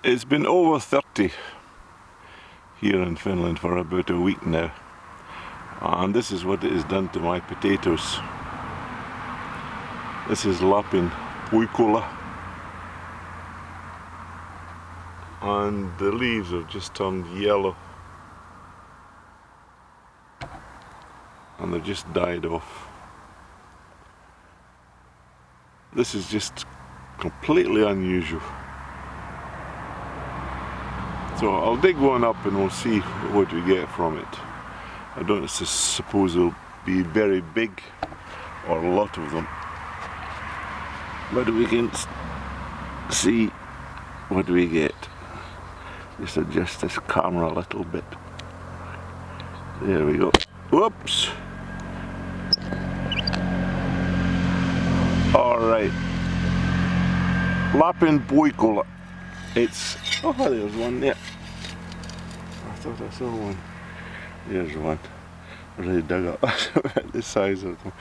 It's been over 30 here in Finland for about a week now, and this is what it has done to my potatoes. This is Lapin puikula, and the leaves have just turned yellow and they've just died off. This is just completely unusual. So I'll dig one up and we'll see what we get from it. I don't suppose it'll be very big or a lot of them, but we can see what we get. Just adjust this camera a little bit. There we go. Whoops! Alright. Lapin puikula. It's... oh, there's one there. I thought I saw one. There's one. I really dug up. That's about the size of them.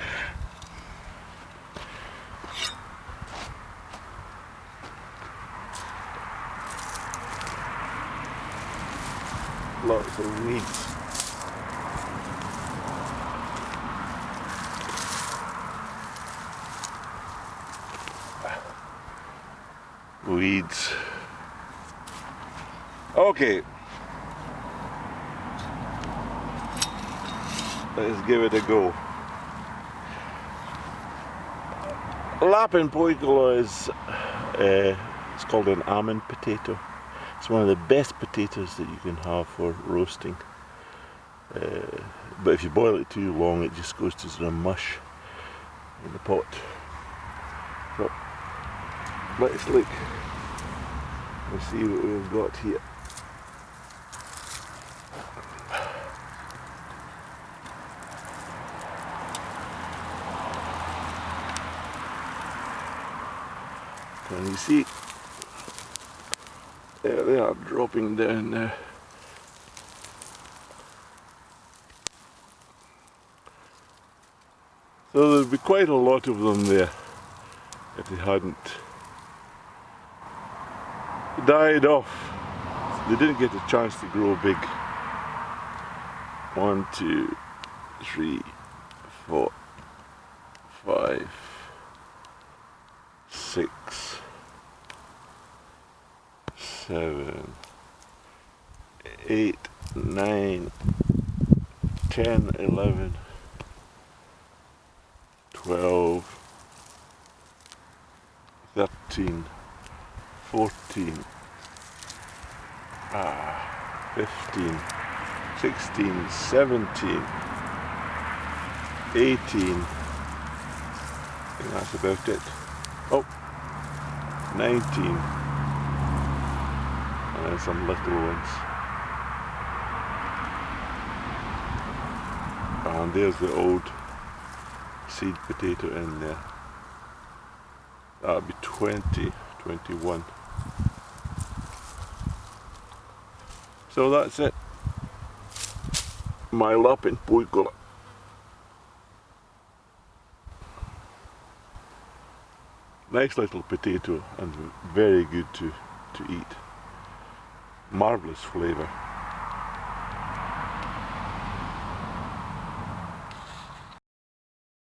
Lots of weeds. Weeds. Okay. Let's give it a go. Lapin puikula is it's called an almond potato. It's one of the best potatoes that you can have for roasting. But if you boil it too long, it just goes to sort of mush in the pot. So let's look and see what we've got here. Can you see? There they are, dropping down there. So there'd be quite a lot of them there if they hadn't died off. They didn't get a chance to grow big. 1, 2, 3, 4, 5, 6, 7, 8, 9, 10, 11, 12, 13, 14, 15, 16, 17, 18, I think that's about it. Oh, 19, and then some little ones. And there's the old seed potato in there. That'll be 20, 21. So that's it. My Lapin puikula. Nice little potato and very good to eat. Marvellous flavour.